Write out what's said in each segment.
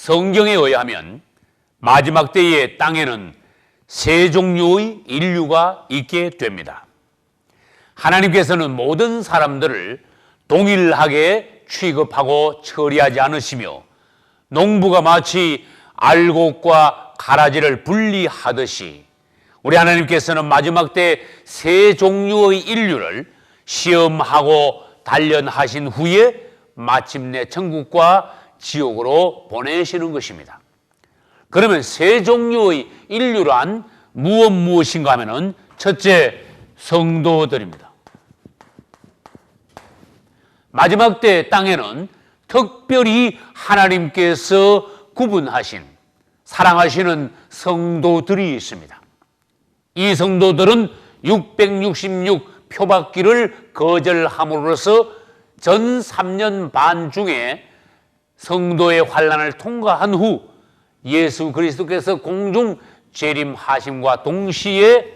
성경에 의하면 마지막 때의 땅에는 세 종류의 인류가 있게 됩니다. 하나님께서는 모든 사람들을 동일하게 취급하고 처리하지 않으시며 농부가 마치 알곡과 가라지를 분리하듯이 우리 하나님께서는 마지막 때 세 종류의 인류를 시험하고 단련하신 후에 마침내 천국과 지옥으로 보내시는 것입니다. 그러면 세 종류의 인류란 무엇인가 하면은 첫째, 성도들입니다. 마지막 때 땅에는 특별히 하나님께서 구분하신 사랑하시는 성도들이 있습니다. 이 성도들은 666 표받기를 거절함으로써 전 3년 반 중에 성도의 환난을 통과한 후 예수 그리스도께서 공중 재림하심과 동시에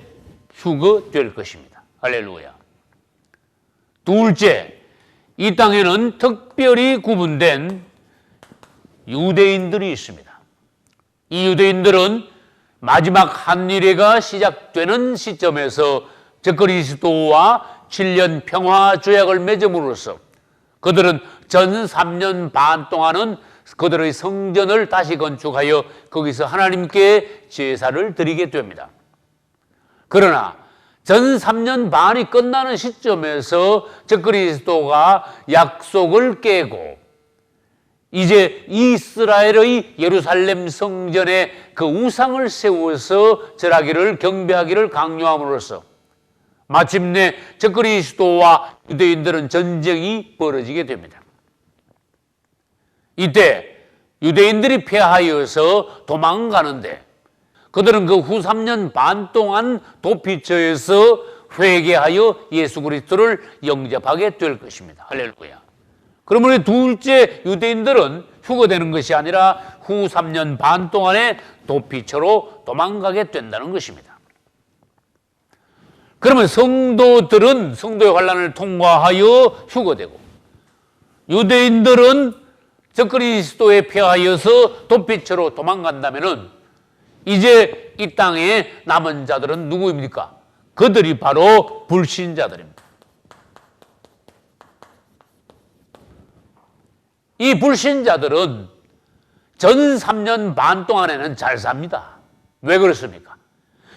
휴거될 것입니다. 할렐루야. 둘째, 이 땅에는 특별히 구분된 유대인들이 있습니다. 이 유대인들은 마지막 한일회가 시작되는 시점에서 적그리스도와 7년 평화 조약을 맺음으로써 그들은 전 3년 반 동안은 그들의 성전을 다시 건축하여 거기서 하나님께 제사를 드리게 됩니다. 그러나 전 3년 반이 끝나는 시점에서 적그리스도가 약속을 깨고 이제 이스라엘의 예루살렘 성전에 그 우상을 세워서 절하기를 경배하기를 강요함으로써 마침내 적그리스도와 유대인들은 전쟁이 벌어지게 됩니다. 이때 유대인들이 패하여서 도망가는데 그들은 그 후 3년 반 동안 도피처에서 회개하여 예수 그리스도를 영접하게 될 것입니다. 할렐루야. 그러므로 둘째, 유대인들은 휴거되는 것이 아니라 후 3년 반 동안에 도피처로 도망가게 된다는 것입니다. 그러면 성도들은 성도의 환난을 통과하여 휴거되고 유대인들은 적그리스도에 패하여서 도피처로 도망간다면은 이제 이 땅에 남은 자들은 누구입니까? 그들이 바로 불신자들입니다. 이 불신자들은 전 3년 반 동안에는 잘 삽니다. 왜 그렇습니까?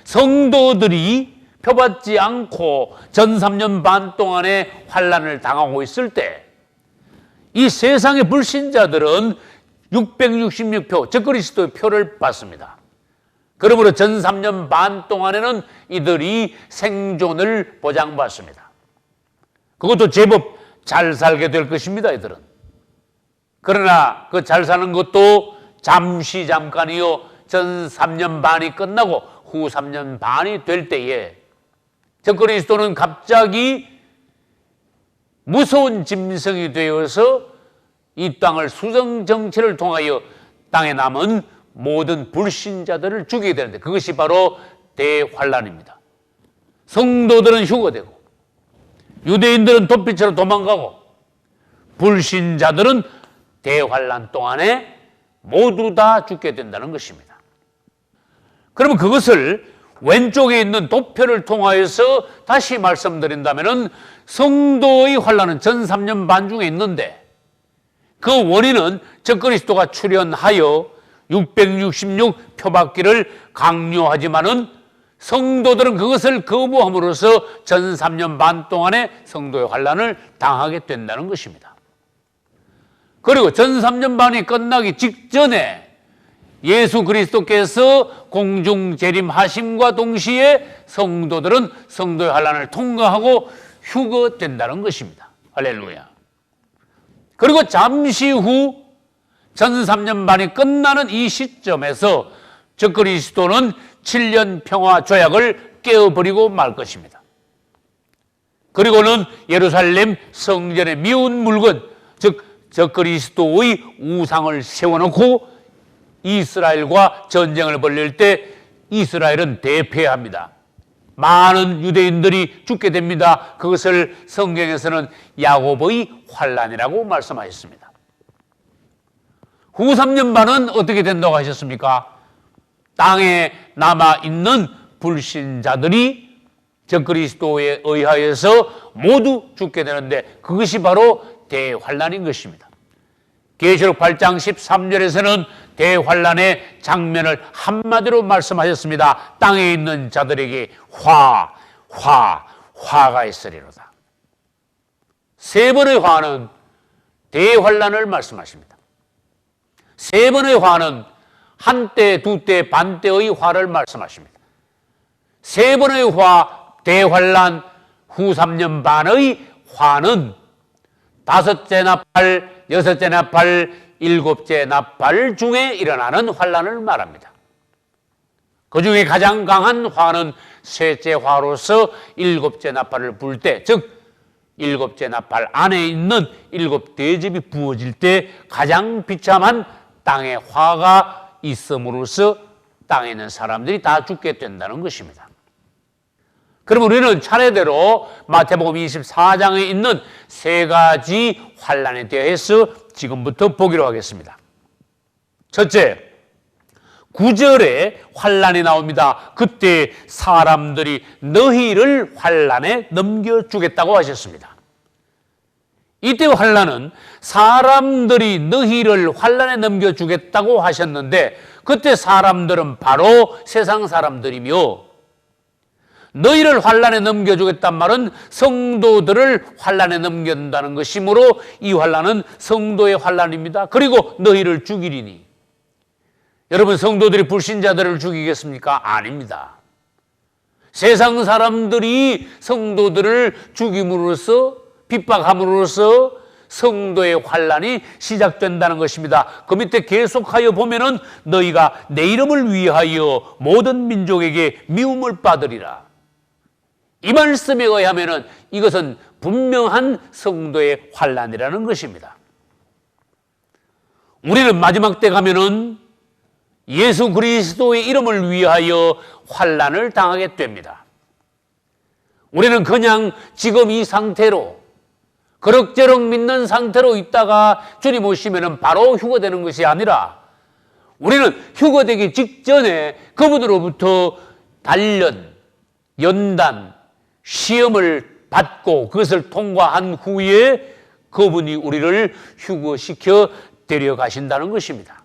성도들이 표받지 않고 전 3년 반 동안에 환난을 당하고 있을 때 이 세상의 불신자들은 666표, 적그리스도의 표를 받습니다. 그러므로 전 3년 반 동안에는 이들이 생존을 보장받습니다. 그것도 제법 잘 살게 될 것입니다, 이들은. 그러나 그 잘 사는 것도 잠깐이요. 전 3년 반이 끝나고 후 3년 반이 될 때에 적그리스도는 갑자기 무서운 짐승이 되어서 이 땅을 수정 정치를 통하여 땅에 남은 모든 불신자들을 죽이게 되는데 그것이 바로 대환란입니다. 성도들은 휴거되고 유대인들은 도피처로 도망가고 불신자들은 대환란 동안에 모두 다 죽게 된다는 것입니다. 그러면 그것을 왼쪽에 있는 도표를 통하여서 다시 말씀드린다면 성도의 환난은 전 3년 반 중에 있는데 그 원인은 적그리스도가 출현하여 666 표받기를 강요하지만은 성도들은 그것을 거부함으로써 전 3년 반 동안에 성도의 환난을 당하게 된다는 것입니다. 그리고 전 3년 반이 끝나기 직전에 예수 그리스도께서 공중 재림하심과 동시에 성도들은 성도의 환난을 통과하고 휴거된다는 것입니다. 할렐루야. 그리고 잠시 후 전 3년 반이 끝나는 이 시점에서 적그리스도는 7년 평화 조약을 깨어버리고 말 것입니다. 그리고는 예루살렘 성전에 미운 물건, 즉 적그리스도의 우상을 세워놓고 이스라엘과 전쟁을 벌일 때 이스라엘은 대패합니다. 많은 유대인들이 죽게 됩니다. 그것을 성경에서는 야곱의 환난이라고 말씀하셨습니다. 후 3년 반은 어떻게 된다고 하셨습니까? 땅에 남아있는 불신자들이 적그리스도에 의하여서 모두 죽게 되는데 그것이 바로 대환란인 것입니다. 계시록 8장 13절에서는 대환란의 장면을 한마디로 말씀하셨습니다. 땅에 있는 자들에게 화가 있으리로다. 세 번의 화는 대환란을 말씀하십니다. 세 번의 화는 한때, 두때, 반때의 화를 말씀하십니다. 세 번의 화, 대환란, 후 3년 반의 화는 다섯째 나팔, 여섯째 나팔, 일곱째 나팔 중에 일어나는 환란을 말합니다. 그 중에 가장 강한 화는 셋째 화로서 일곱째 나팔을 불 때, 즉 일곱째 나팔 안에 있는 일곱 대접이 부어질 때 가장 비참한 땅의 화가 있음으로써 땅에 있는 사람들이 다 죽게 된다는 것입니다. 그럼 우리는 차례대로 마태복음 24장에 있는 세 가지 환란에 대해서 지금부터 보기로 하겠습니다. 첫째, 9절에 환란이 나옵니다. 그때 사람들이 너희를 환란에 넘겨주겠다고 하셨습니다. 이때 환란은 사람들이 너희를 환란에 넘겨주겠다고 하셨는데 그때 사람들은 바로 세상 사람들이며 너희를 환란에 넘겨주겠단 말은 성도들을 환란에 넘긴다는 것이므로 이 환란은 성도의 환란입니다. 그리고 너희를 죽이리니. 여러분, 성도들이 불신자들을 죽이겠습니까? 아닙니다. 세상 사람들이 성도들을 죽임으로써 핍박함으로써 성도의 환란이 시작된다는 것입니다. 그 밑에 계속하여 보면은 너희가 내 이름을 위하여 모든 민족에게 미움을 받으리라. 이 말씀에 의하면은 이것은 분명한 성도의 환란이라는 것입니다. 우리는 마지막 때 가면은 예수 그리스도의 이름을 위하여 환란을 당하게 됩니다. 우리는 그냥 지금 이 상태로 그럭저럭 믿는 상태로 있다가 주님 오시면은 바로 휴거되는 것이 아니라 우리는 휴거되기 직전에 그분으로부터 단련, 연단, 시험을 받고 그것을 통과한 후에 그분이 우리를 휴거시켜 데려가신다는 것입니다.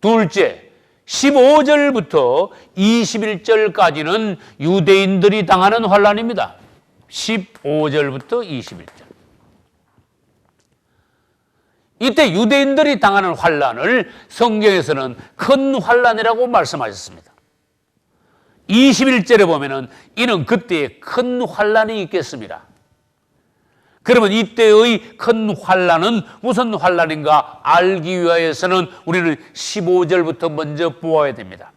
둘째, 15절부터 21절까지는 유대인들이 당하는 환란입니다. 15절부터 21절. 이때 유대인들이 당하는 환란을 성경에서는 큰 환란이라고 말씀하셨습니다. 21절에 보면은 이는 그때에 큰 환란이 있겠습니다. 그러면 이때의 큰 환란은 무슨 환란인가 알기 위하여서는 우리는 15절부터 먼저 보아야 됩니다.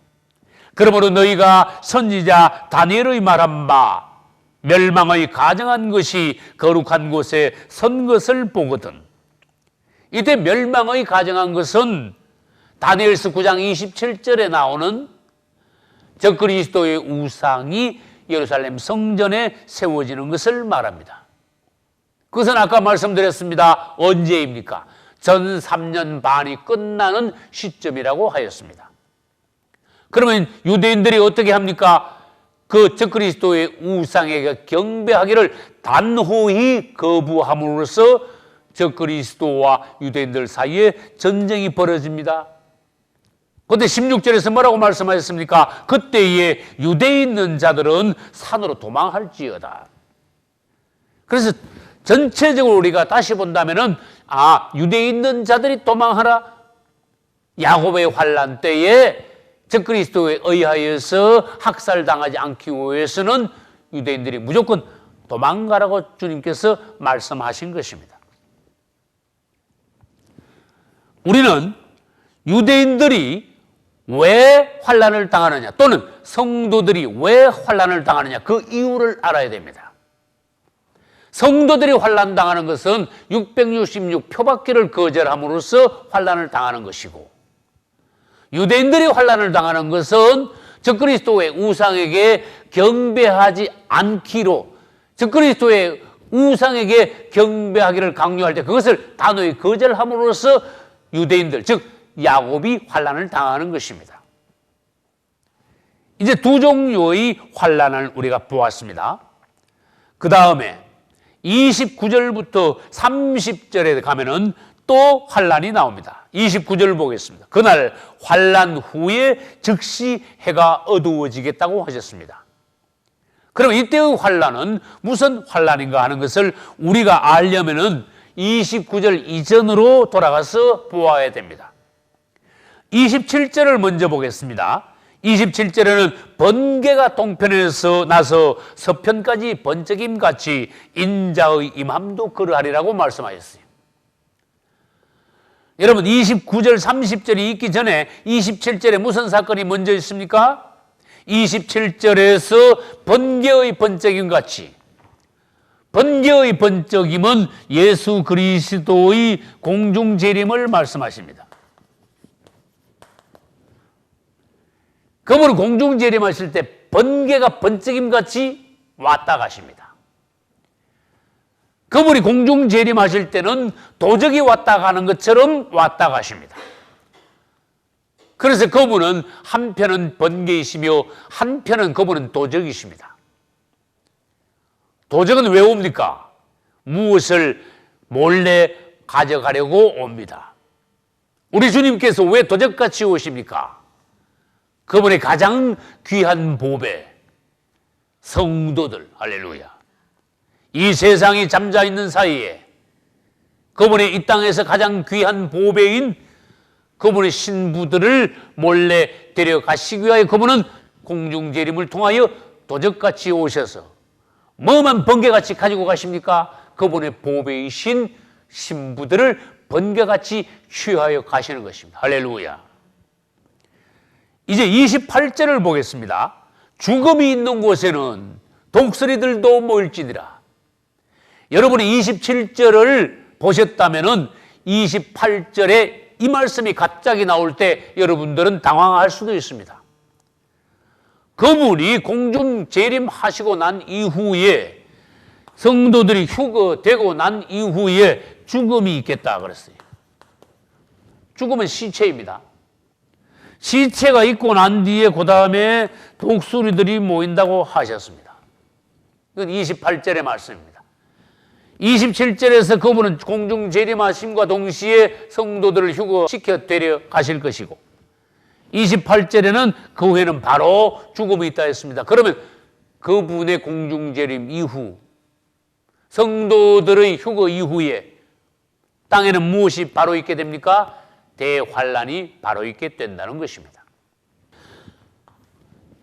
그러므로 너희가 선지자 다니엘의 말한 바 멸망의 가정한 것이 거룩한 곳에 선 것을 보거든. 이때 멸망의 가정한 것은 다니엘서 9장 27절에 나오는 적그리스도의 우상이 예루살렘 성전에 세워지는 것을 말합니다. 그것은 아까 말씀드렸습니다. 언제입니까? 전 3년 반이 끝나는 시점이라고 하였습니다. 그러면 유대인들이 어떻게 합니까? 그 적그리스도의 우상에게 경배하기를 단호히 거부함으로써 적그리스도와 유대인들 사이에 전쟁이 벌어집니다. 그런데 16절에서 뭐라고 말씀하셨습니까? 그때에 유대에 있는 자들은 산으로 도망할지어다. 그래서 전체적으로 우리가 다시 본다면은 유대에 있는 자들이 도망하라. 야곱의 환란 때에 적그리스도에 의하여서 학살당하지 않기 위해서는 유대인들이 무조건 도망가라고 주님께서 말씀하신 것입니다. 우리는 유대인들이 왜 환란을 당하느냐 또는 성도들이 왜 환란을 당하느냐 그 이유를 알아야 됩니다. 성도들이 환란 당하는 것은 666 표밖기를 거절함으로써 환란을 당하는 것이고 유대인들이 환란을 당하는 것은 적그리스도의 우상에게 경배하지 않기로 적그리스도의 우상에게 경배하기를 강요할 때 그것을 단호히 거절함으로써 유대인들, 즉 야곱이 환난을 당하는 것입니다. 이제 두 종류의 환난을 우리가 보았습니다. 그 다음에 29절부터 30절에 가면은 또 환난이 나옵니다. 29절 보겠습니다. 그날 환난 후에 즉시 해가 어두워지겠다고 하셨습니다. 그럼 이때의 환난은 무슨 환난인가 하는 것을 우리가 알려면은 29절 이전으로 돌아가서 보아야 됩니다. 27절을 먼저 보겠습니다. 27절에는 번개가 동편에서 나서 서편까지 번쩍임 같이 인자의 임함도 그러하리라고 말씀하셨어요. 여러분 29절 30절이 있기 전에 27절에 무슨 사건이 먼저 있습니까? 27절에서 번개의 번쩍임 같이, 번개의 번쩍임은 예수 그리스도의 공중재림을 말씀하십니다. 그분은 공중재림하실 때 번개가 번쩍임 같이 왔다 가십니다. 그분이 공중재림하실 때는 도적이 왔다 가는 것처럼 왔다 가십니다. 그래서 그분은 한편은 번개이시며 한편은 그분은 도적이십니다. 도적은 왜 옵니까? 무엇을 몰래 가져가려고 옵니다. 우리 주님께서 왜 도적같이 오십니까? 그분의 가장 귀한 보배, 성도들, 할렐루야. 이 세상이 잠자있는 사이에 그분의 이 땅에서 가장 귀한 보배인 그분의 신부들을 몰래 데려가시기 위하여 그분은 공중재림을 통하여 도적같이 오셔서 뭐만 번개같이 가지고 가십니까? 그분의 보배이신 신부들을 번개같이 취하여 가시는 것입니다. 할렐루야. 이제 28절을 보겠습니다. 죽음이 있는 곳에는 독수리들도 모일지니라. 여러분이 27절을 보셨다면은 28절에 이 말씀이 갑자기 나올 때 여러분들은 당황할 수도 있습니다. 그분이 공중 재림하시고 난 이후에 성도들이 휴거되고 난 이후에 죽음이 있겠다 그랬어요. 죽음은 시체입니다. 시체가 있고 난 뒤에 그 다음에 독수리들이 모인다고 하셨습니다. 이건 28절의 말씀입니다. 27절에서 그분은 공중 재림하심과 동시에 성도들을 휴거시켜 데려가실 것이고 28절에는 그 후에는 바로 죽음이 있다 했습니다. 그러면 그분의 공중 재림 이후 성도들의 휴거 이후에 땅에는 무엇이 바로 있게 됩니까? 대환란이 바로 있게 된다는 것입니다.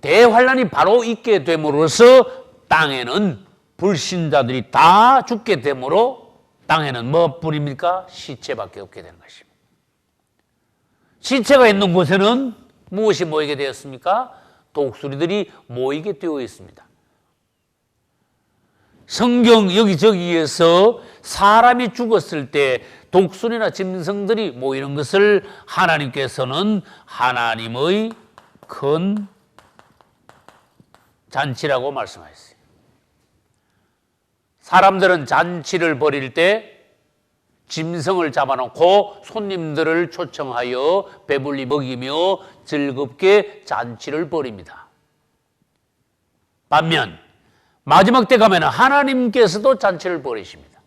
대환란이 바로 있게 됨으로써 땅에는 불신자들이 다 죽게 되므로 땅에는 뭐뿐입니까? 시체밖에 없게 되는 것입니다. 시체가 있는 곳에는 무엇이 모이게 되었습니까? 독수리들이 모이게 되어 있습니다. 성경 여기저기에서 사람이 죽었을 때 독수리나 짐승들이 모이는 것을 하나님께서는 하나님의 큰 잔치라고 말씀하셨어요. 사람들은 잔치를 벌일 때 짐승을 잡아놓고 손님들을 초청하여 배불리 먹이며 즐겁게 잔치를 벌입니다. 반면 마지막 때 가면 하나님께서도 잔치를 벌이십니다.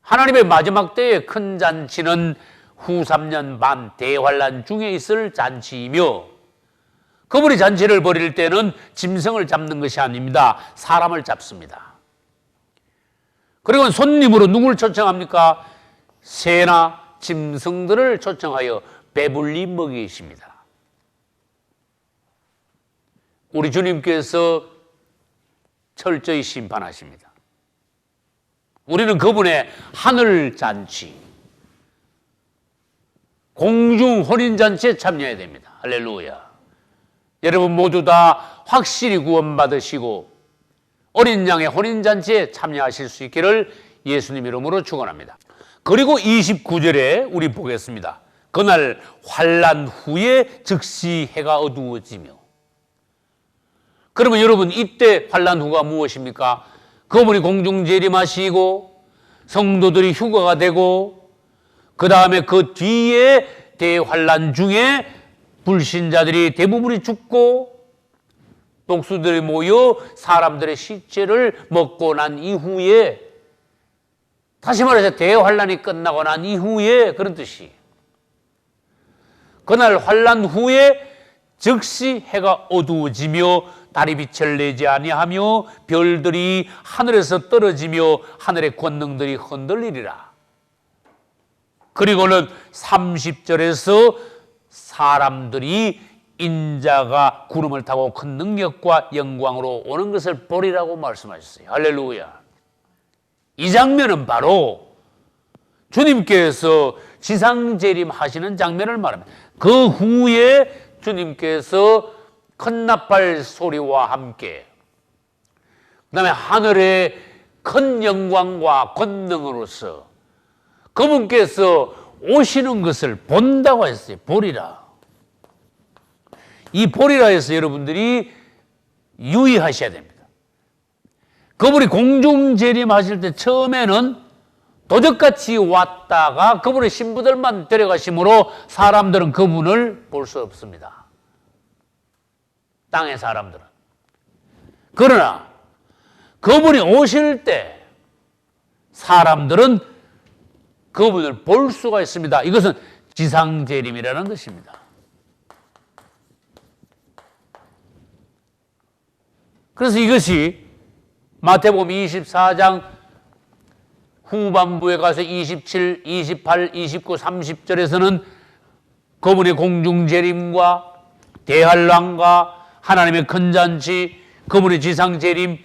하나님의 마지막 때의 큰 잔치는 후 3년 반 대환란 중에 있을 잔치이며 그분이 잔치를 벌일 때는 짐승을 잡는 것이 아닙니다. 사람을 잡습니다. 그리고 손님으로 누구를 초청합니까? 새나 짐승들을 초청하여 배불리 먹이십니다. 우리 주님께서 철저히 심판하십니다. 우리는 그분의 하늘 잔치, 공중 혼인 잔치에 참여해야 됩니다. 할렐루야. 여러분 모두 다 확실히 구원받으시고 어린 양의 혼인 잔치에 참여하실 수 있기를 예수님 이름으로 축원합니다. 그리고 29절에 우리 보겠습니다. 그날 환난 후에 즉시 해가 어두워지며. 그러면 여러분 이때 환난 후가 무엇입니까? 그분이 공중 재림하시고 성도들이 휴거가 되고 그 다음에 그 뒤에 대환란 중에 불신자들이 대부분이 죽고 독수들이 모여 사람들의 시체를 먹고 난 이후에, 다시 말해서 대환란이 끝나고 난 이후에, 그런 뜻이, 그날 환란 후에 즉시 해가 어두워지며 달이 빛을 내지 아니하며 별들이 하늘에서 떨어지며 하늘의 권능들이 흔들리리라. 그리고는 30절에서 사람들이 인자가 구름을 타고 큰 능력과 영광으로 오는 것을 보리라고 말씀하셨어요. 할렐루야. 이 장면은 바로 주님께서 지상재림 하시는 장면을 말합니다. 그 후에 주님께서 큰 나팔 소리와 함께, 그 다음에 하늘의 큰 영광과 권능으로서 그분께서 오시는 것을 본다고 했어요. 보리라. 이 보리라 해서 여러분들이 유의하셔야 됩니다. 그분이 공중재림하실 때 처음에는 도적같이 왔다가 그분의 신부들만 데려가심으로 사람들은 그분을 볼 수 없습니다. 땅의 사람들은. 그러나 그분이 오실 때 사람들은 그분을 볼 수가 있습니다. 이것은 지상재림이라는 것입니다. 그래서 이것이 마태복음 24장 후반부에 가서 27, 28, 29, 30절에서는 그분의 공중재림과 대환란과 하나님의 큰 잔치, 그분의 지상재림,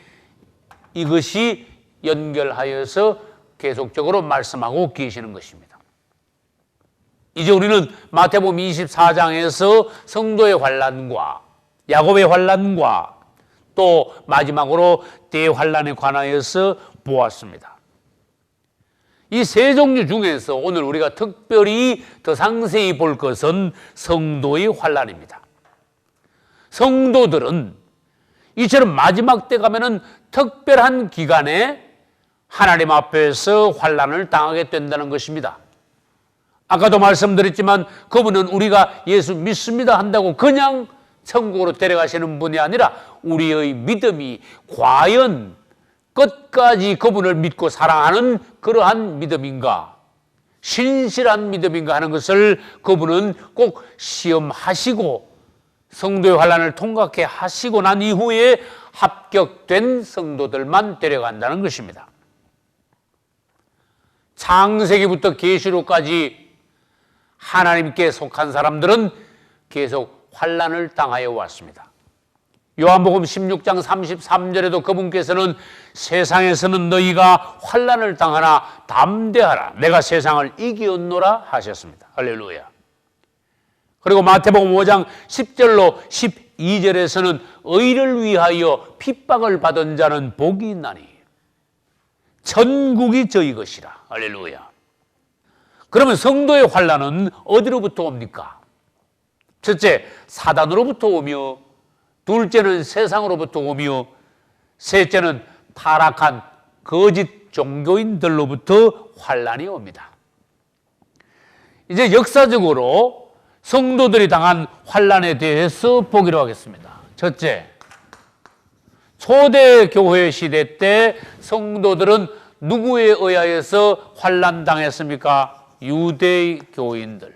이것이 연결하여서 계속적으로 말씀하고 계시는 것입니다. 이제 우리는 마태복음 24장에서 성도의 환란과 야곱의 환란과 또 마지막으로 대환란에 관하여서 보았습니다. 이 세 종류 중에서 오늘 우리가 특별히 더 상세히 볼 것은 성도의 환란입니다. 성도들은 이처럼 마지막 때 가면은 특별한 기간에 하나님 앞에서 환란을 당하게 된다는 것입니다. 아까도 말씀드렸지만 그분은 우리가 예수 믿습니다 한다고 그냥 천국으로 데려가시는 분이 아니라 우리의 믿음이 과연 끝까지 그분을 믿고 사랑하는 그러한 믿음인가, 신실한 믿음인가 하는 것을 그분은 꼭 시험하시고 성도의 환란을 통과케 하시고 난 이후에 합격된 성도들만 데려간다는 것입니다. 창세기부터 계시록까지 하나님께 속한 사람들은 계속 환란을 당하여 왔습니다. 요한복음 16장 33절에도 그분께서는 세상에서는 너희가 환란을 당하나 담대하라, 내가 세상을 이기었노라 하셨습니다. 할렐루야. 그리고 마태복음 5장 10절로 12절에서는 의를 위하여 핍박을 받은 자는 복이 있나니 천국이 저희 것이라. 할렐루야. 그러면 성도의 환란은 어디로부터 옵니까? 첫째, 사단으로부터 오며, 둘째는 세상으로부터 오며, 셋째는 타락한 거짓 종교인들로부터 환란이 옵니다. 이제 역사적으로 성도들이 당한 환란에 대해서 보기로 하겠습니다. 첫째, 초대 교회 시대 때 성도들은 누구에 의하여서 환란 당했습니까? 유대 교인들.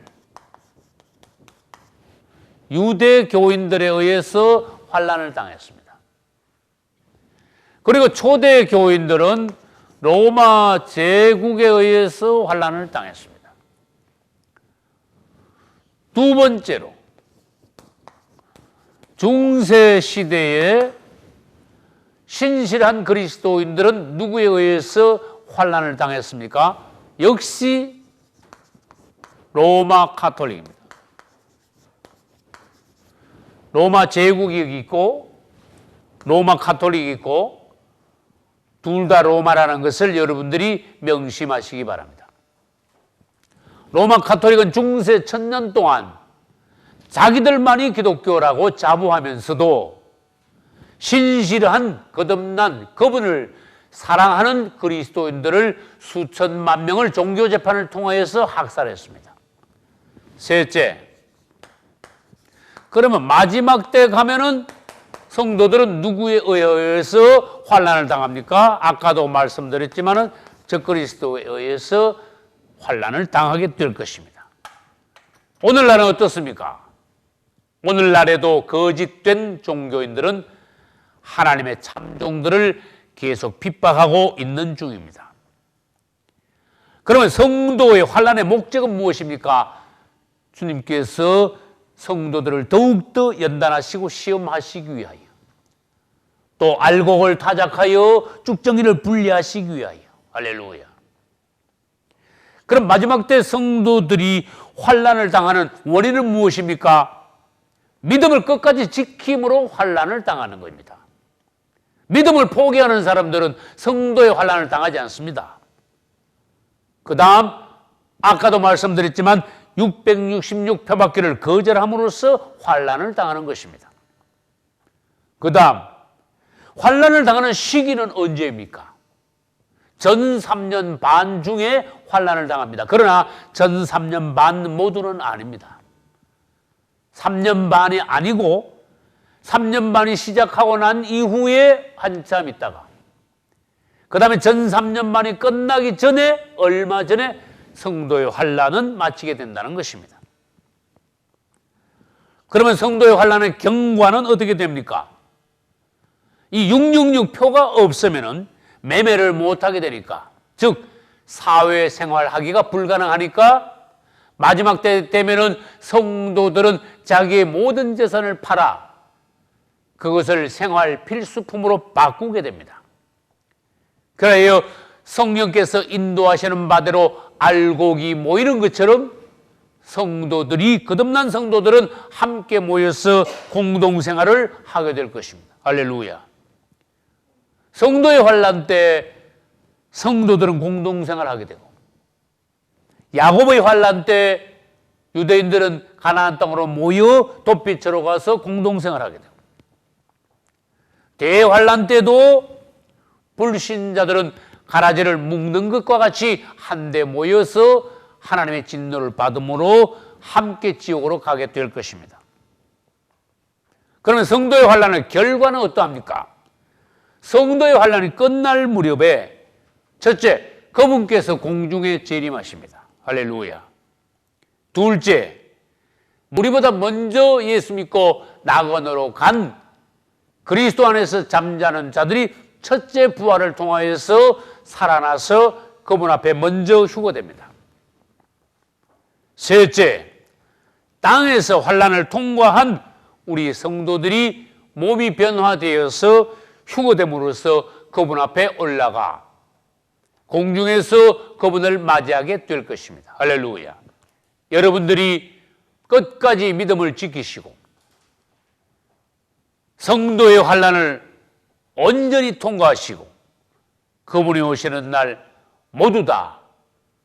유대 교인들에 의해서 환란을 당했습니다. 그리고 초대 교인들은 로마 제국에 의해서 환란을 당했습니다. 두 번째로 중세 시대에 신실한 그리스도인들은 누구에 의해서 환란을 당했습니까? 역시 로마 카톨릭입니다. 로마 제국이 있고 로마 카톨릭이 있고 둘 다 로마라는 것을 여러분들이 명심하시기 바랍니다. 로마 카톨릭은 중세 1000년 동안 자기들만이 기독교라고 자부하면서도 신실한 거듭난 그분을 사랑하는 그리스도인들을 수천만 명을 종교 재판을 통하여서 학살했습니다. 셋째, 그러면 마지막 때 가면은 성도들은 누구에 의해서 환난을 당합니까? 아까도 말씀드렸지만은 적그리스도에 의해서 환난을 당하게 될 것입니다. 오늘날은 어떻습니까? 오늘날에도 거짓된 종교인들은 하나님의 참종들을 계속 핍박하고 있는 중입니다. 그러면 성도의 환난의 목적은 무엇입니까? 주님께서 성도들을 더욱더 연단하시고 시험하시기 위하여, 또 알곡을 타작하여 쭉정이를 분리하시기 위하여. 할렐루야. 그럼 마지막 때 성도들이 환난을 당하는 원인은 무엇입니까? 믿음을 끝까지 지킴으로 환난을 당하는 겁니다. 믿음을 포기하는 사람들은 성도의 환난을 당하지 않습니다. 그 다음 아까도 말씀드렸지만 666표밖기를 거절함으로써 환난을 당하는 것입니다. 그 다음 환난을 당하는 시기는 언제입니까? 전 3년 반 중에 환난을 당합니다. 그러나 전 3년 반 모두는 아닙니다. 3년 반이 아니고 3년 반이 시작하고 난 이후에 한참 있다가 그 다음에 전 3년 반이 끝나기 전에 얼마 전에 성도의 환난은 마치게 된다는 것입니다. 그러면 성도의 환난의 경과는 어떻게 됩니까? 이 666표가 없으면 매매를 못하게 되니까, 즉 사회생활하기가 불가능하니까 마지막 때 되면은 성도들은 자기의 모든 재산을 팔아 그것을 생활 필수품으로 바꾸게 됩니다. 그래요 성령께서 인도하시는 바대로 알곡이 모이는 것처럼 성도들이, 거듭난 성도들은 함께 모여서 공동생활을 하게 될 것입니다. 할렐루야. 성도의 환난 때 성도들은 공동생활을 하게 되고, 야곱의 환난 때 유대인들은 가나안 땅으로 모여 도피처로 가서 공동생활을 하게 되고, 대환난 때도 불신자들은 가라지를 묶는 것과 같이 한데 모여서 하나님의 진노를 받음으로 함께 지옥으로 가게 될 것입니다. 그러면 성도의 환난의 결과는 어떠합니까? 성도의 환난이 끝날 무렵에 첫째, 그분께서 공중에 재림하십니다. 할렐루야. 둘째, 우리보다 먼저 예수 믿고 낙원으로 간 그리스도 안에서 잠자는 자들이 첫째 부활을 통하여서 살아나서 그분 앞에 먼저 휴거됩니다. 셋째, 땅에서 환난을 통과한 우리 성도들이 몸이 변화되어서 휴거됨으로써 그분 앞에 올라가 공중에서 그분을 맞이하게 될 것입니다. 할렐루야. 여러분들이 끝까지 믿음을 지키시고 성도의 환난을 온전히 통과하시고 그분이 오시는 날 모두 다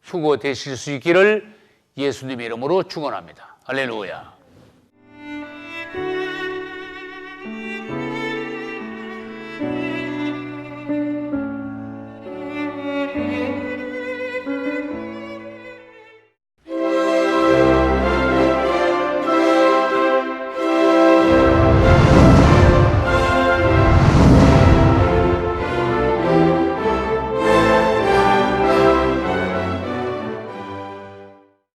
휴거되실 수 있기를 예수님의 이름으로 축원합니다. 할렐루야.